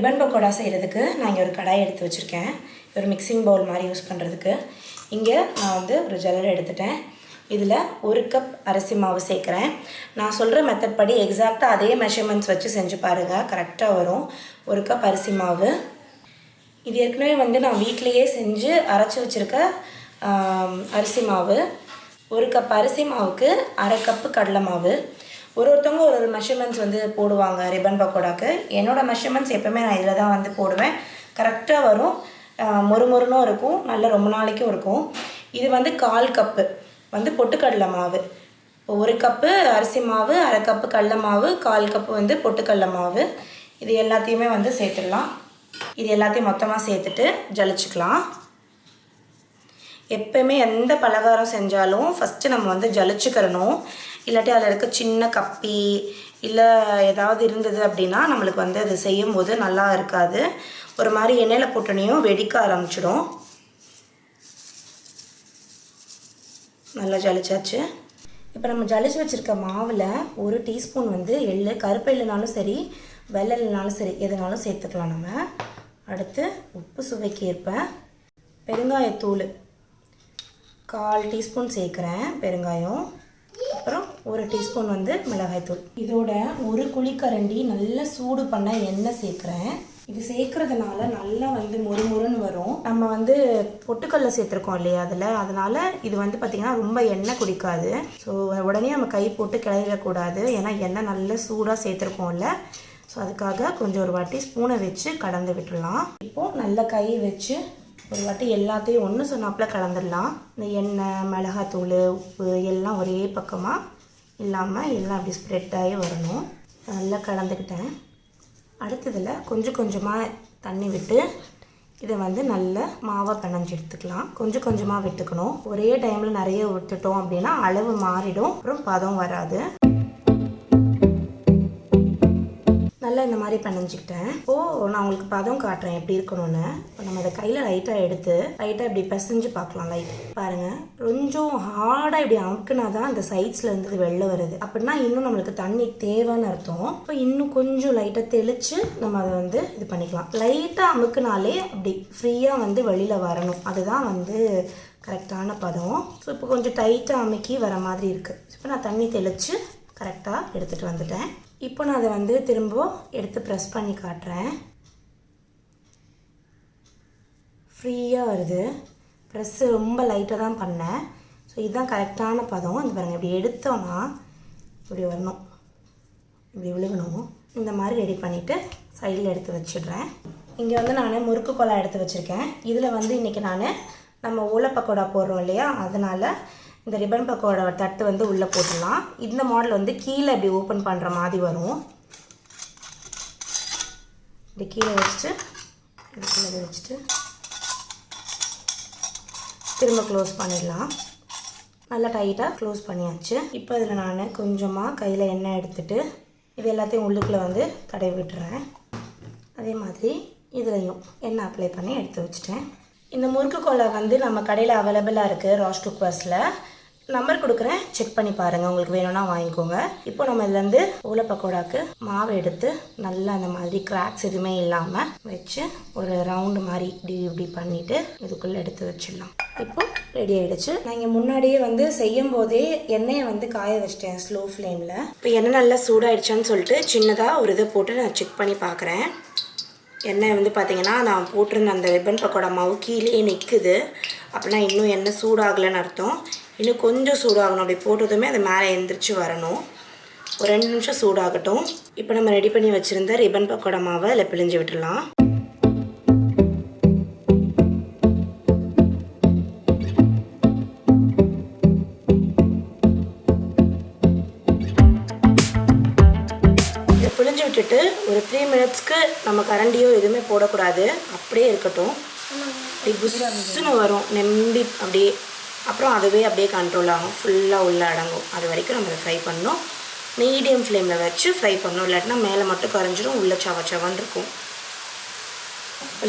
Ribbon pakoda செய்கிறதுக்கு நான் இங்கே ஒரு கடாய் எடுத்து வச்சுருக்கேன். ஒரு மிக்சிங் பவுல் மாதிரி யூஸ் பண்ணுறதுக்கு. இங்கே நான் வந்து ஒரு ஜல்லடை எடுத்துட்டேன். இதில் 1 கப் அரிசி மாவு சேர்க்குறேன். நான் சொல்கிற மெத்தட் படி எக்ஸாக்டாக அதே மெஷர்மெண்ட்ஸ் வச்சு செஞ்சு பாருங்கள், கரெக்டாக வரும். 1 கப் அரிசி மாவு. இது ஏற்கனவே வந்து நான் வீட்டிலையே செஞ்சு அரைச்சி வச்சுருக்க அரிசி மாவு. 1 கப் அரிசி மாவுக்கு 1/2 கப்பு கடலை மாவு. ஒருத்தவங்க ஒரு மெஷர்மெண்ட்ஸ் வந்து போடுவாங்க ரிப்பன் பக்கோடாக்கு. என்னோடய மெஷர்மெண்ட்ஸ் எப்போவுமே நான் இதில் தான் வந்து போடுவேன். கரெக்டாக வரும். மொறுமொறுனும் இருக்கும், நல்ல ரொம்ப நாளைக்கும் இருக்கும். இது வந்து 1/4 கப்பு வந்து பொட்டுக்கடலை மாவு. 1 கப்பு அரிசி மாவு, 1/2 கப்பு கடலை மாவு, 1/4 கப்பு வந்து பொட்டுக்கடலை மாவு. இது எல்லாத்தையுமே வந்து சேர்த்துடலாம். இது எல்லாத்தையும் மொத்தமாக சேர்த்துட்டு ஜலிச்சுக்கலாம். எப்போயுமே எந்த பலகாரம் செஞ்சாலும் ஃபஸ்ட்டு நம்ம வந்து ஜலிச்சுக்கிறணும். இல்லாட்டி அதில் இருக்க சின்ன கப்பி இல்லை ஏதாவது இருந்தது அப்படின்னா நம்மளுக்கு வந்து அது செய்யும்போது நல்லா இருக்காது. ஒரு மாதிரி எண்ணெயில் போட்டோனையும் வெடிக்க ஆரம்பிச்சிடும். நல்லா ஜலிச்சாச்சு. இப்போ நம்ம ஜலிச்சு வச்சுருக்க மாவில் 1 டீஸ்பூன் வந்து எள்ளு, கருப்பு எள்ளுனாலும் சரி வெள்ளை எள்ளுனாலும் சரி எதுனாலும் சேர்த்துக்கலாம் நம்ம. அடுத்து உப்பு சுவைக்கு ஏற்ப, பெருங்காயத்தூள் 1/4 டீஸ்பூன் சேர்க்குறேன் பெருங்காயம். அப்புறம் 1 டீஸ்பூன் வந்து மிளகாய்த்தூள். இதோட 1 குழிக்கரண்டி நல்லா சூடு பண்ண எண்ணெய் சேர்க்குறேன். இது சேர்க்குறதுனால நல்லா வந்து மொறுமொறுன்னு வரும். நம்ம வந்து பொட்டுக்கடலை சேர்த்துருக்கோம் இல்லையா அதனால் இது வந்து பார்த்திங்கன்னா ரொம்ப எண்ணெய் குடிக்காது. ஸோ உடனே நம்ம கை போட்டு கிளறிடக்கூடாது, ஏன்னா எண்ணெய் நல்லா சூடாக சேர்த்துருக்கோம்ல. ஸோ அதுக்காக கொஞ்சம் ஒரு வாட்டி ஸ்பூனை வச்சு கலந்து விட்டுடலாம். இப்போது நல்லா கை வச்சு ஒரு வாட்டி எல்லாத்தையும் ஒன்று சொன்னாப்பில் கலந்துடலாம். இந்த எண்ணெய், மிளகாத்தூள், உப்பு எல்லாம் ஒரே பக்கமாக இல்லாமல் எல்லாம் அப்படி ஸ்ப்ரெட் ஆகி வரணும். நல்லா கலந்துக்கிட்டேன். அடுத்ததில் கொஞ்சம் கொஞ்சமாக தண்ணி விட்டு இதை வந்து நல்லா மாவை பிணைஞ்சு எடுத்துக்கலாம். கொஞ்சம் கொஞ்சமாக விட்டுக்கணும். ஒரே டைமில் நிறைய விட்டுட்டோம் அப்படின்னா அளவு மாறிடும், அப்புறம் பதம் வராது. நல்லா இந்த மாதிரி பிணைஞ்சிக்கிட்டேன். இப்போது நான் உங்களுக்கு பதம் காட்டுறேன் எப்படி இருக்கணும்னு. இப்போ நம்ம அதை கையில் லைட்டாக எடுத்து லைட்டாக இப்படி பிசைஞ்சு பார்க்கலாம். லைட் பாருங்கள், கொஞ்சம் ஹார்டாக இப்படி அமுக்குனா தான் அந்த சைட்ஸில் இருந்தது வெளில வருது. அப்படின்னா இன்னும் நம்மளுக்கு தண்ணி தேவைன்னு அர்த்தம். இப்போ இன்னும் கொஞ்சம் லைட்டாக தெளித்து நம்ம அதை வந்து இது பண்ணிக்கலாம். லைட்டாக அமுக்குனாலே அப்படி ஃப்ரீயாக வந்து வெளியில் வரணும். அதுதான் வந்து கரெக்டான பதம். ஸோ இப்போ கொஞ்சம் டைட்டாக அமுக்கி வர மாதிரி இருக்குது. இப்போ நான் தண்ணி தெளித்து கரெக்டாக எடுத்துகிட்டு வந்துட்டேன். இப்போ நான் அதை வந்து திரும்ப எடுத்து ப்ரெஸ் பண்ணி காட்டுறேன். ஃப்ரீயாக வருது. ப்ரெஸ்ஸு ரொம்ப லைட்டாக தான் பண்ணேன். ஸோ இதுதான் கரெக்டான பதம். இந்த பாருங்கள், இப்படி எடுத்தோன்னா இப்படி வரணும், இப்படி விழுகணும். இந்த மாதிரி ரெடி பண்ணிவிட்டு சைடில் எடுத்து வச்சிடுறேன். இங்கே வந்து நான் முறுக்கு கோலா எடுத்து வச்சுருக்கேன். இதில் வந்து இன்றைக்கி நம்ம ஓலை பக்கோடா போடுறோம் இல்லையா, அதனால் இந்த ரிப்பன் பக்கோடா தட்டு வந்து உள்ளே போட்டுடலாம். இந்த மாடல் வந்து கீழே இப்படி ஓப்பன் பண்ணுற மாதிரி வரும். இப்படி கீழே வச்சுட்டு இதுக்குள்ளே வச்சுட்டு திரும்ப க்ளோஸ் பண்ணிடலாம். நல்லா டைட்டாக க்ளோஸ் பண்ணியாச்சு. இப்போ இதில் நான் கொஞ்சமாக கையில் எண்ணெய் எடுத்துகிட்டு இது எல்லாத்தையும் உள்ளுக்குள்ளே வந்து தடவி விட்டுறேன். அதே மாதிரி இதுலேயும் எண்ணெய் அப்ளை பண்ணி எடுத்து வச்சுட்டேன். இந்த முறுக்கு கோலா வந்து நம்ம கடையில் அவைலபிளாக இருக்குது. ராஷ் குக்வேர்ஸில் நம்பர் கொடுக்குறேன், செக் பண்ணி பாருங்கள். உங்களுக்கு வேணும்னா வாங்கிக்கோங்க. இப்போ நம்ம இதுலேருந்து ஓலை பக்கோடாக்கு மாவை எடுத்து நல்லா அந்த மாதிரி கிராக்ஸ் எதுவுமே இல்லாமல் வச்சு ஒரு ரவுண்டு மாதிரி இப்படி பண்ணிவிட்டு இதுக்குள்ளே எடுத்து வச்சிடலாம். இப்போ ரெடி ஆகிடுச்சு. நான் இங்கே முன்னாடியே வந்து செய்யும் போதே எண்ணெயை வந்து காய வச்சிட்டேன் ஸ்லோ ஃப்ளேமில். இப்போ எண்ணெய் நல்லா சூடாகிடுச்சான்னு சொல்லிட்டு சின்னதாக ஒரு இதை போட்டு நான் செக் பண்ணி பார்க்குறேன். எண்ணெய் வந்து பார்த்திங்கன்னா நான் போட்டிருந்த அந்த ரிப்பன் பக்கோடா மாவு கீழே நிற்குது. அப்படின்னா இன்னும் எண்ணெய் சூடாகலைன்னு அர்த்தம். இன்னும் கொஞ்சம் சூடாகணும். அப்படி போட்டதுமே அது மேலே எழுந்திரிச்சு வரணும். ஒரு 2 நிமிஷம் சூடாகட்டும். இப்போ நம்ம ரெடி பண்ணி வச்சுருந்த ரிப்பன் பக்கோடா மாவை அதில் பிழிஞ்சு விட்டுடலாம். பிழிஞ்சு விட்டுட்டு ஒரு 3 மினிட்ஸ்க்கு நம்ம கரண்டியோ எதுவுமே போடக்கூடாது, அப்படியே இருக்கட்டும். அப்படி புஷ்ஷுன்னு வரும் நெம்பி அப்படியே. அப்புறம் அதுவே அப்படியே கண்ட்ரோல் ஆகும், ஃபுல்லாக உள்ளே அடங்கும். அது வரைக்கும் நம்ம அதை ஃப்ரை பண்ணணும். மீடியம் ஃப்ளேமில் வச்சு ஃப்ரை பண்ணணும், இல்லாட்டினா மேலே மட்டும் கரைஞ்சிடும், உள்ளே சவச்சவன்னு இருக்கும்.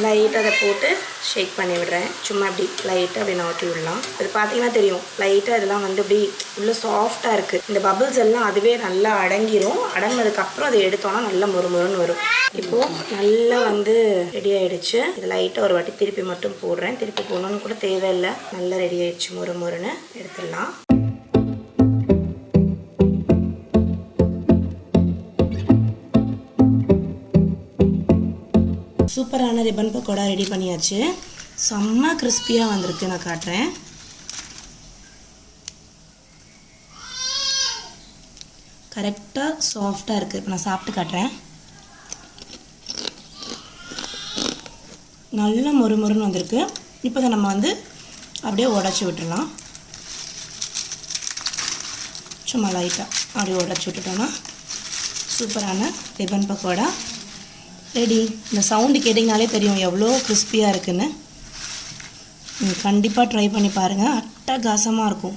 லைட்டாக அதை போட்டு ஷேக் பண்ணி விடுறேன். சும்மா இப்படி லைட்டாக அப்படி நோட்டி விடலாம். அது பார்த்தீங்கன்னா தெரியும், லைட்டாக இதெல்லாம் வந்து இப்படி உள்ள சாஃப்டாக இருக்குது. இந்த பபிள்ஸ் எல்லாம் அதுவே நல்லா அடங்கிரும். அடங்கினதுக்கப்புறம் அதை எடுத்தோன்னா நல்லா மொறுமொறுன்னு வரும். இப்போது நல்லா வந்து ரெடி ஆகிடுச்சு. இது லைட்டாக ஒரு வாட்டி திருப்பி மட்டும் போடுறேன். திருப்பி போடணுன்னு கூட தேவையில்லை. நல்லா ரெடி ஆகிடுச்சு. மொறுமொறுன்னு எடுத்துடலாம். சூப்பரான ரிப்பன் பக்கோடா ரெடி பண்ணியாச்சு. செம்ம கிறிஸ்பியாக வந்திருக்கு. நான் காட்டுறேன். கரெக்டாக சாஃப்டாக இருக்குது. இப்போ நான் சாப்பிட்டு காட்டுறேன். நல்ல மொறுமொறுன்னு வந்திருக்கு. இப்போ அதை நம்ம வந்து அப்படியே உடச்சி விட்டுடலாம். சும்மா லைட்டாக அப்படியே உடச்சி விட்டுட்டோன்னா சூப்பரான ரிப்பன் பக்கோடா ரெடி. இந்த சவுண்டு கேட்டிங்கனாலே தெரியும் எவ்வளோ கிறிஸ்பியாக இருக்குன்னு. நீங்கள் கண்டிப்பாக ட்ரை பண்ணி பாருங்கள். அட்டகாசமாக இருக்கும்.